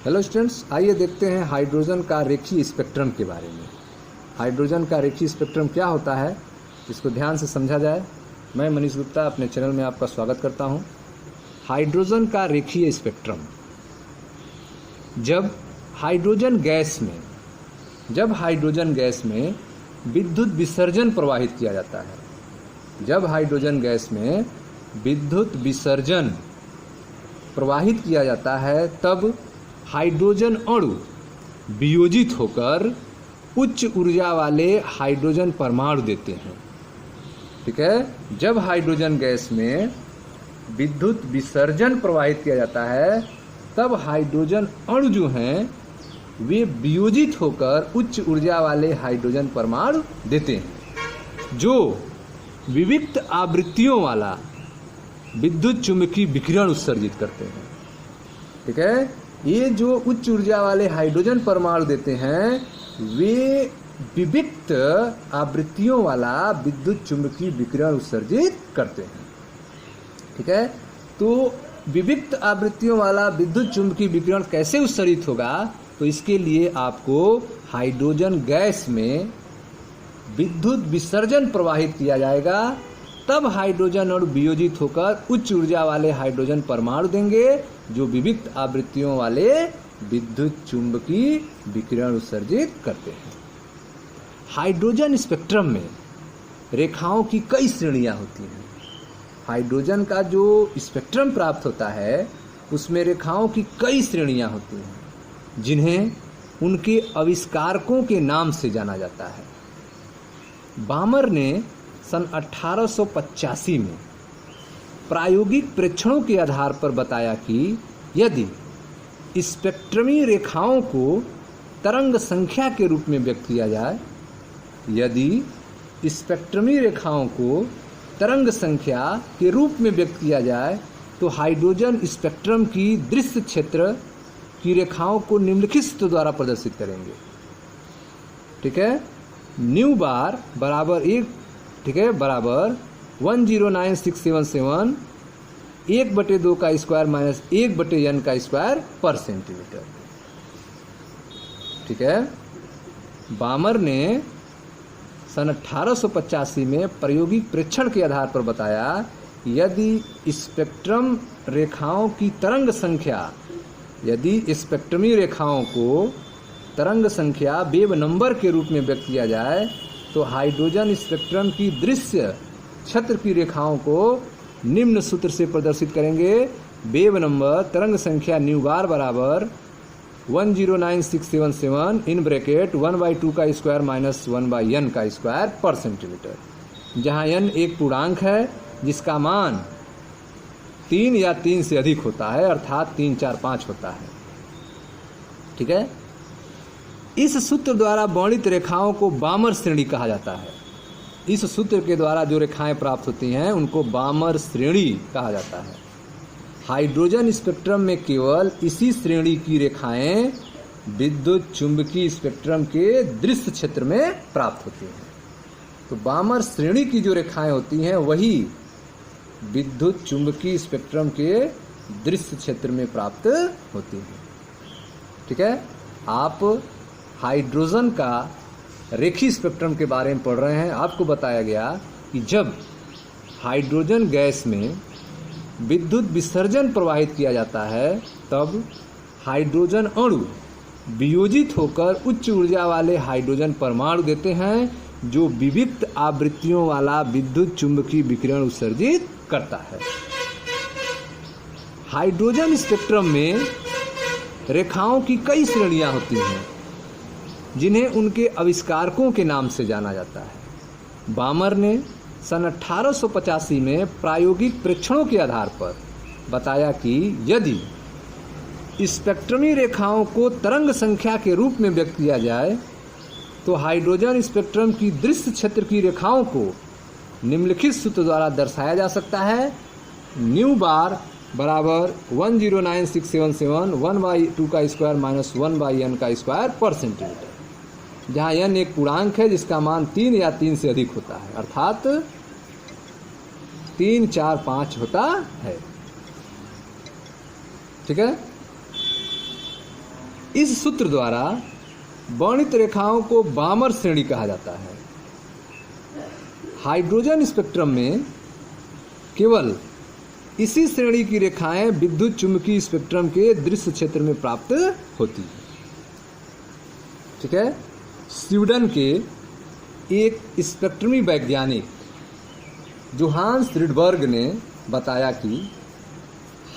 Hello students, आइए देखते हैं हाइड्रोजन का रेखीय स्पेक्ट्रम के बारे में। हाइड्रोजन का रेखीय स्पेक्ट्रम क्या होता है, इसको ध्यान से समझा जाए। मैं मनीष गुप्ता अपने चैनल में आपका स्वागत करता हूं। हाइड्रोजन का रेखीय स्पेक्ट्रम, जब हाइड्रोजन गैस में विद्युत विसर्जन प्रवाहित किया जाता है, जब हाइड्रोजन गैस में विद्युत विसर्जन प्रवाहित किया जाता है, तब हाइड्रोजन अणु वियोजित होकर उच्च ऊर्जा वाले हाइड्रोजन परमाणु देते हैं। ठीक है, जब हाइड्रोजन गैस में विद्युत विसर्जन प्रवाहित किया जाता है, तब हाइड्रोजन अणु जो हैं वे वियोजित होकर उच्च ऊर्जा वाले हाइड्रोजन परमाणु देते हैं, जो विविक्त आवृत्तियों वाला विद्युत चुंबकीय विकिरण उत्सर्जित करते हैं। ठीक है, ये जो उच्च ऊर्जा वाले हाइड्रोजन परमाणु देते हैं, वे विविक्त आवृत्तियों वाला विद्युत चुंबकीय विकिरण उत्सर्जित करते हैं। ठीक है, तो विविक्त आवृत्तियों वाला विद्युत चुंबकीय विकिरण कैसे उत्सर्जित होगा, तो इसके लिए आपको हाइड्रोजन गैस में विद्युत विसर्जन प्रवाहित किया जाएगा, तब हाइड्रोजन अणु वियोजित होकर उच्च ऊर्जा वाले हाइड्रोजन परमाणु देंगे, जो विविक्त आवृत्तियों वाले विद्युत चुंबकीय विकिरण उत्सर्जित करते हैं। हाइड्रोजन स्पेक्ट्रम में रेखाओं की कई श्रेणियां होती हैं। हाइड्रोजन का जो स्पेक्ट्रम प्राप्त होता है, उसमें रेखाओं की कई श्रेणियां होती हैं, जिन्हें उनके आविष्कारकों के नाम से जाना जाता है। बामर ने सन 1885 में प्रायोगिक प्रेक्षणों के आधार पर बताया कि यदि स्पेक्ट्रमी रेखाओं को तरंग संख्या के रूप में व्यक्त किया जाए, यदि स्पेक्ट्रमी रेखाओं को तरंग संख्या के रूप में व्यक्त किया जाए, तो हाइड्रोजन स्पेक्ट्रम की दृश्य क्षेत्र की रेखाओं को निम्नलिखित सूत्र द्वारा प्रदर्शित करेंगे। ठीक है, न्यू बार बराबर 109677 1/2 का स्क्वायर माइनस 1/n का स्क्वायर पर सेंटीमीटर। ठीक है, बामर ने सन 1885 में प्रायोगिक प्रेक्षण के आधार पर बताया, यदि स्पेक्ट्रम रेखाओं की तरंग संख्या, यदि स्पेक्ट्रमी रेखाओं को तरंग संख्या वेव नंबर के रूप में व्यक्त किया जाए, तो हाइड्रोजन स्पेक्ट्रम की दृश्य क्षेत्र की रेखाओं को निम्न सूत्र से प्रदर्शित करेंगे। वेव नंबर तरंग संख्या न्यू बार बराबर 109677 इन ब्रैकेट 1/2 का स्क्वायर माइनस 1/n का स्क्वायर पर सेंटीमीटर, जहां n एक पूर्णांक है जिसका मान 3 या 3 से अधिक होता है, अर्थात 3, 4, 5 होता है। ठीक है, इस सूत्र द्वारा वर्णित रेखाओं को बामर श्रेणी कहा जाता है। इस सूत्र के द्वारा जो रेखाएं प्राप्त होती हैं, उनको बामर श्रेणी कहा जाता है। हाइड्रोजन स्पेक्ट्रम में केवल इसी श्रेणी की रेखाएं विद्युत चुंबकीय स्पेक्ट्रम के दृश्य क्षेत्र में प्राप्त होती हैं। तो बामर श्रेणी की जो रेखाएं होती हैं, वही विद्युत चुंबकीय स्पेक्ट्रम के दृश्य क्षेत्र में प्राप्त होती हैं। ठीक है, आप हाइड्रोजन का रेखीय स्पेक्ट्रम के बारे में पढ़ रहे हैं। आपको बताया गया कि जब हाइड्रोजन गैस में विद्युत विसर्जन प्रवाहित किया जाता है, तब हाइड्रोजन अणु वियोजित होकर उच्च ऊर्जा वाले हाइड्रोजन परमाणु देते हैं, जो विविक्त आवृत्तियों वाला विद्युत चुंबकीय विकिरण उत्सर्जित करता है। हाइड्रोजन स्पेक्ट्रम में रेखाओं की कई श्रेणियां होती हैं, जिन्हें उनके आविष्कारकों के नाम से जाना जाता है। बामर ने सन 1885 में प्रायोगिक प्रेक्षणों के आधार पर बताया कि यदि स्पेक्ट्रमी रेखाओं को तरंग संख्या के रूप में व्यक्त किया जाए, तो हाइड्रोजन स्पेक्ट्रम की दृश्य क्षेत्र की रेखाओं को निम्नलिखित सूत्र द्वारा दर्शाया जा सकता है। न्यू बार बराबर 109677 1/2 का स्क्वायर माइनस 1/n का स्क्वायर पर सेंटीमीटर, जहाँ n एक पूर्णांक है जिसका मान 3 या 3 से अधिक होता है, अर्थात 3, 4, 5 होता है। ठीक है, इस सूत्र द्वारा वर्णित रेखाओं को बामर श्रेणी कहा जाता है। हाइड्रोजन स्पेक्ट्रम में केवल इसी श्रेणी की रेखाएं विद्युत चुंबकीय स्पेक्ट्रम के दृश्य क्षेत्र में प्राप्त होती हैं। ठीक है। स्वीडन के एक स्पेक्ट्रमी वैज्ञानिक जोहान्स रिडबर्ग ने बताया कि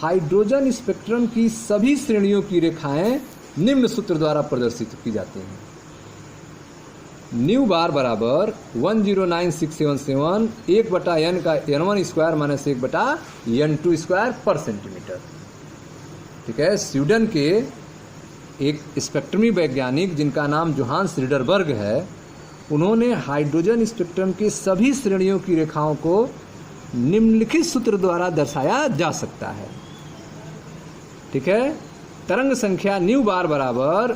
हाइड्रोजन स्पेक्ट्रम की सभी श्रेणियों की रेखाएं निम्न सूत्र द्वारा प्रदर्शित की जाती हैं। न्यू बार बराबर 109677 1/n का n1 square minus 1/n2 square पर सेंटीमीटर। ठीक है। स्वीडन के एक स्पेक्ट्रमी वैज्ञानिक जिनका नाम जोहान्स रिडबर्ग है, उन्होंने हाइड्रोजन स्पेक्ट्रम की सभी श्रेणियों की रेखाओं को निम्नलिखित सूत्र द्वारा दर्शाया जा सकता है। ठीक है। तरंग संख्या न्यू बार बराबर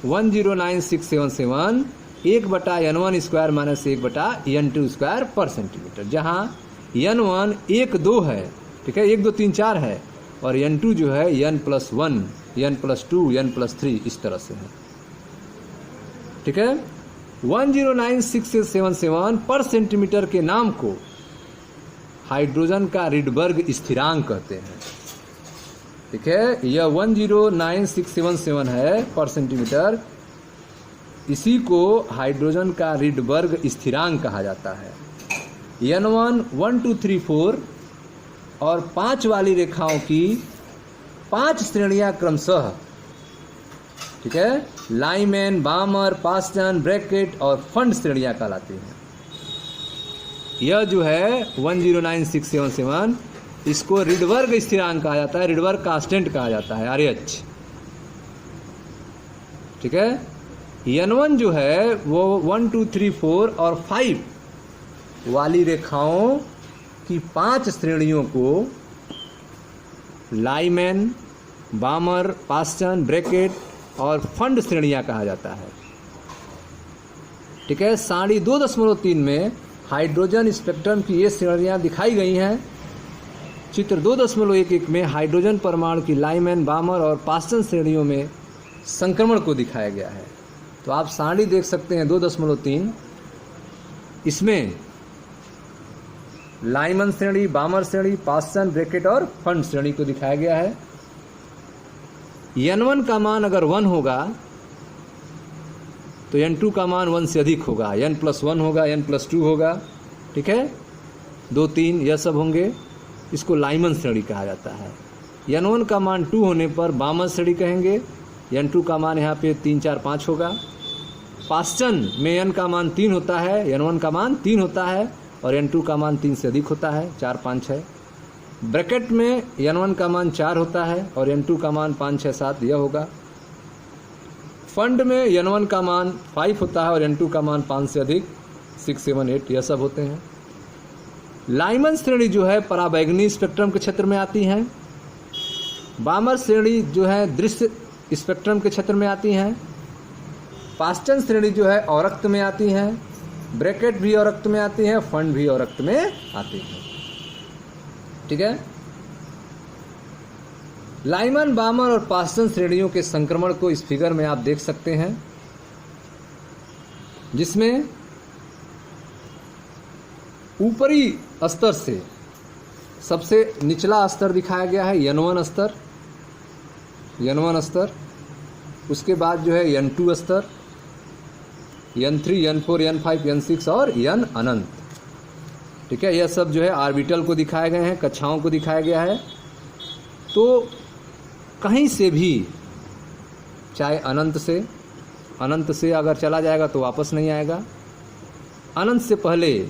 109677 1/n1 square minus 1/n2 square पर सेंटीमीटर, जहाँ n1 1 2 है। ठीक है। 1 2 3 4 है और n2 जो है n+1 n+2 n+3 इस तरह से है। ठीक है। 109677 पर सेंटीमीटर के नाम को हाइड्रोजन का रिडबर्ग स्थिरांक कहते हैं। ठीक है। यह 109677 है पर सेंटीमीटर, इसी को हाइड्रोजन का रिडबर्ग स्थिरांक कहा जाता है। n1 1 2 3 4 और 5 वाली रेखाओं की 5 श्रेणियां क्रमशः, ठीक है, लाइमैन, बामर, पास्टन, ब्रैकेट और फंड श्रेणियां कहलाती हैं। यह जो है 109677 इसको रिडबर्ग स्थिरांक कहा जाता है, रिडबर्ग कांस्टेंट कहा जाता है, RH। ठीक है। n1 जो है वो 1 2 3 4 और 5 वाली रेखाओं की 5 श्रेणियों को लाइमैन, बामर, पास्टन, ब्रैकेट और फंड श्रेणियां कहा जाता है। ठीक है। सारणी 2.3 में हाइड्रोजन स्पेक्ट्रम की ये श्रेणियां दिखाई गई हैं। चित्र 2.11 में हाइड्रोजन परमाणु की लाइमैन, बामर और पास्टन श्रेणियों में संक्रमण को दिखाया गया है। तो आप सारणी देख सकते हैं 2.3, इसमें लाइमन श्रेणी, बामर श्रेणी, पास्टन, ब्रैकेट और फंड श्रेणी को दिखाया गया है। n1 का मान अगर 1 होगा तो n2 का मान 1 से अधिक होगा, n+1 होगा, n+2 होगा। ठीक है। 2 3 यह सब होंगे, इसको लाइमन श्रेणी कहा जाता है। n1 का मान 2 होने पर बामर श्रेणी कहेंगे, n2 का मान यहाँ पे 3 4 5 होगा। पास्टन में n का मान 3 होता है, n1 का मान 3 होता है और n2 का मान 3 से अधिक होता है, 4 5 6। ब्रैकेट में n1 का मान 4 होता है और n2 का मान 5 6 7 यह होगा। फंड में n1 का मान 5 होता है और n2 का मान 5 से अधिक 6 7 8 यह सब होते हैं। लाइमन श्रेणी जो है पराबैंगनी स्पेक्ट्रम के क्षेत्र में आती हैं। बामर श्रेणी जो है दृश्य स्पेक्ट्रम के क्षेत्र में आती हैं। पास्टन श्रेणी जो है औरक्त में आती हैं। ब्रैकेट भी औरक्त में आती हैं, फंड भी औरक्त में आती हैं। ठीक है। लाइमन, बामर और पास्टन श्रेणियों के संक्रमण को इस फिगर में आप देख सकते हैं, जिसमें ऊपरी स्तर से सबसे निचला स्तर दिखाया गया है n1 स्तर, n1 स्तर, उसके बाद जो है n2 स्तर, n3, n4, n5, n6 और n अनंत। ठीक है। यह सब जो है ऑर्बिटल को दिखाए गए हैं, कक्षाओं को दिखाया गया है। तो कहीं से भी, चाहे अनंत से अगर चला जाएगा तो वापस नहीं आएगा, अनंत से पहले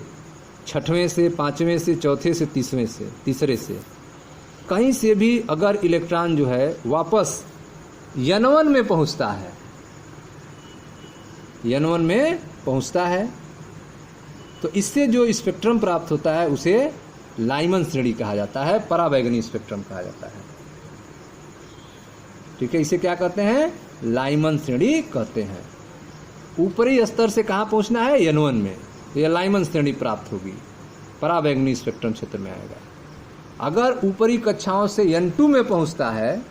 6वें से, 5वें से, 4थे से, तीसरे से कहीं से भी अगर इलेक्ट्रॉन जो है वापस n1 में पहुंचता है, n1 में पहुंचता है, तो इससे जो स्पेक्ट्रम प्राप्त होता है उसे लाइमन श्रेणी कहा जाता है, पराबैंगनी स्पेक्ट्रम कहा जाता है। ठीक है। इसे क्या कहते हैं? लाइमन श्रेणी कहते हैं। ऊपरी स्तर से कहाँ पहुंचना है? n1 में, यह लाइमन श्रेणी प्राप्त होगी, पराबैंगनी स्पेक्ट्रम क्षेत्र में आएगा। अगर ऊपरी कक्षाओं से n2 में पहुंचता है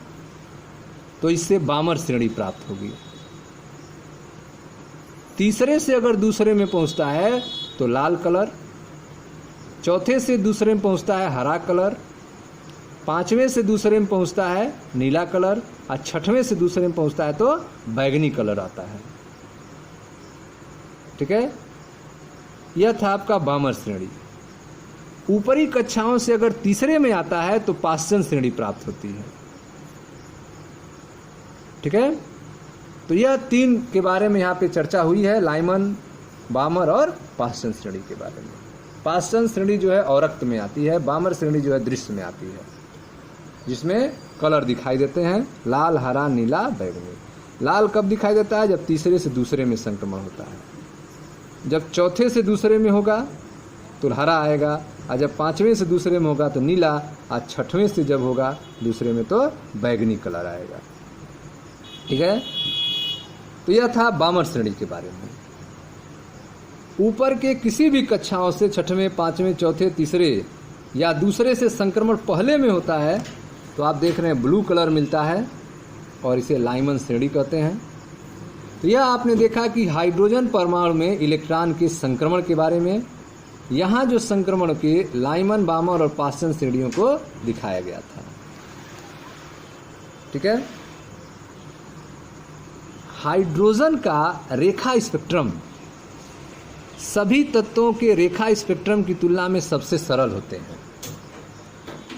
तो इससे बामर श्रेणी प्राप्त होगी। तीसरे से अगर दूसरे में पहुंचता है तो लाल कलर, चौथे से दूसरे में पहुंचता है हरा कलर, पांचवें से दूसरे में पहुंचता है नीला कलर, और छठवें से दूसरे में पहुंचता है तो बैगनी कलर आता है। ठीक है, यह था आपका बामर श्रेणी। ऊपरी कक्षाओं से अगर तीसरे में आता है तो पाश्चन श्रेणी प्राप्त होती है। ठीक है, तो यह तीन के बारे में यहाँ पे चर्चा हुई है, लाइमन, बामर और पाश्चन श्रेणी के बारे में। पाश्चन श्रेणी जो है औरक्त में आती है, बामर श्रेणी जो है दृश्य में आती है, जिसमें कलर दिखाई देते हैं लाल, हरा, नीला, बैगनी। लाल कब दिखाई देता है? जब तीसरे से दूसरे में संक्रमण होता है। जब चौथे से दूसरे में होगा तो हरा आएगा, और जब पांचवें से दूसरे में होगा तो नीला, और छठवें से जब होगा दूसरे में तो बैगनी कलर आएगा। ठीक है, तो यह था बामर श्रेणी के बारे में। ऊपर के किसी भी कक्षाओं से छठवें, पांचवें, चौथे, तीसरे या दूसरे से संक्रमण पहले में होता है तो आप देख रहे हैं ब्लू कलर मिलता है और इसे लाइमन श्रेणी कहते हैं। तो यह आपने देखा कि हाइड्रोजन परमाणु में इलेक्ट्रॉन के संक्रमण के बारे में, यहाँ जो संक्रमण के लाइमन, बामर और पाश्चन श्रेणियों को दिखाया गया था। ठीक है, हाइड्रोजन का रेखा स्पेक्ट्रम सभी तत्वों के रेखा स्पेक्ट्रम की तुलना में सबसे सरल होते हैं।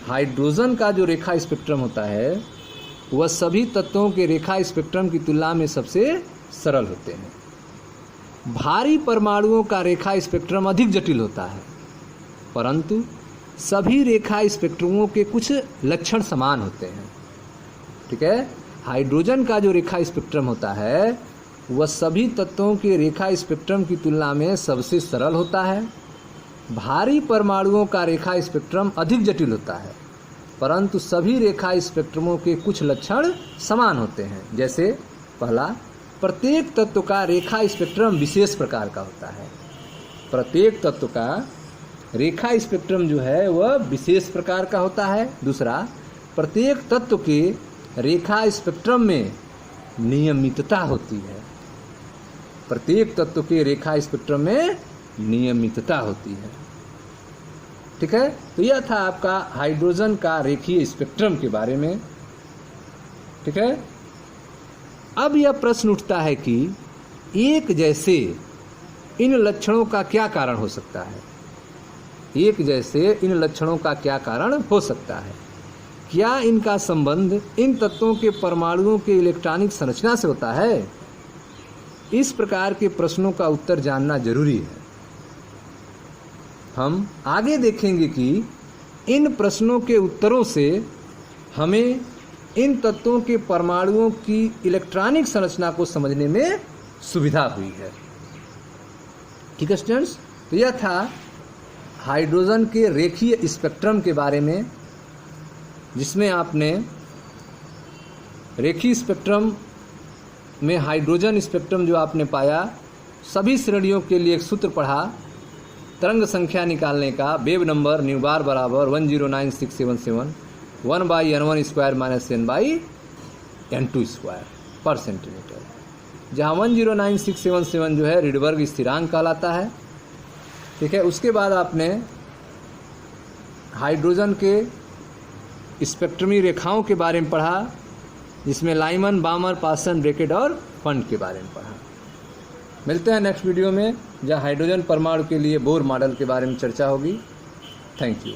हाइड्रोजन का जो रेखा स्पेक्ट्रम होता है वह सभी तत्वों के रेखा स्पेक्ट्रम की तुलना में सबसे सरल होते हैं। भारी परमाणुओं का रेखा स्पेक्ट्रम अधिक जटिल होता है, परंतु सभी रेखा स्पेक्ट्रमों के कुछ लक्षण समान होते हैं। ठीक है, हाइड्रोजन का जो रेखा स्पेक्ट्रम होता है वह सभी तत्वों के रेखा स्पेक्ट्रम की तुलना में सबसे सरल होता है। भारी परमाणुओं का रेखा स्पेक्ट्रम अधिक जटिल होता है, परंतु सभी रेखा स्पेक्ट्रमों के कुछ लक्षण समान होते हैं। जैसे पहला, प्रत्येक तत्व का रेखा स्पेक्ट्रम विशेष प्रकार का होता है। प्रत्येक तत्व का रेखा स्पेक्ट्रम जो है वह विशेष प्रकार का होता है। दूसरा, प्रत्येक तत्व के रेखा स्पेक्ट्रम में नियमितता होती है। प्रत्येक तत्व के रेखा स्पेक्ट्रम में नियमितता होती है। ठीक है, तो यह था आपका हाइड्रोजन का रेखीय स्पेक्ट्रम के बारे में। ठीक है, अब यह प्रश्न उठता है कि एक जैसे इन लक्षणों का क्या कारण हो सकता है? एक जैसे इन लक्षणों का क्या कारण हो सकता है? क्या इनका संबंध इन तत्वों के परमाणुओं के इलेक्ट्रॉनिक संरचना से होता है? इस प्रकार के प्रश्नों का उत्तर जानना जरूरी है। हम आगे देखेंगे कि इन प्रश्नों के उत्तरों से हमें इन तत्वों के परमाणुओं की इलेक्ट्रॉनिक संरचना को समझने में सुविधा हुई है। ठीक है स्टूडेंट्स, तो यह था हाइड्रोजन के रेखीय स्पेक्ट्रम के बारे में, जिसमें आपने रेखीय स्पेक्ट्रम में हाइड्रोजन स्पेक्ट्रम जो आपने पाया, सभी श्रेणियों के लिए एक सूत्र पढ़ा तरंग संख्या निकालने का। वेव नंबर न्यू बार बराबर 109677 1/n1 square minus n/n2 square पर सेंटीमीटर, जहाँ 109677 जो है रिडबर्ग स्थिरांक कहलाता है। ठीक है, उसके बाद आपने हाइड्रोजन के स्पेक्ट्रमी रेखाओं के बारे में पढ़ा, जिसमें लाइमन, बामर, पाश्चन, ब्रैकेट और फंड के बारे में पढ़ा। मिलते हैं नेक्स्ट वीडियो में, जहाँ हाइड्रोजन परमाणु के लिए बोर मॉडल के बारे में चर्चा होगी। Thank you.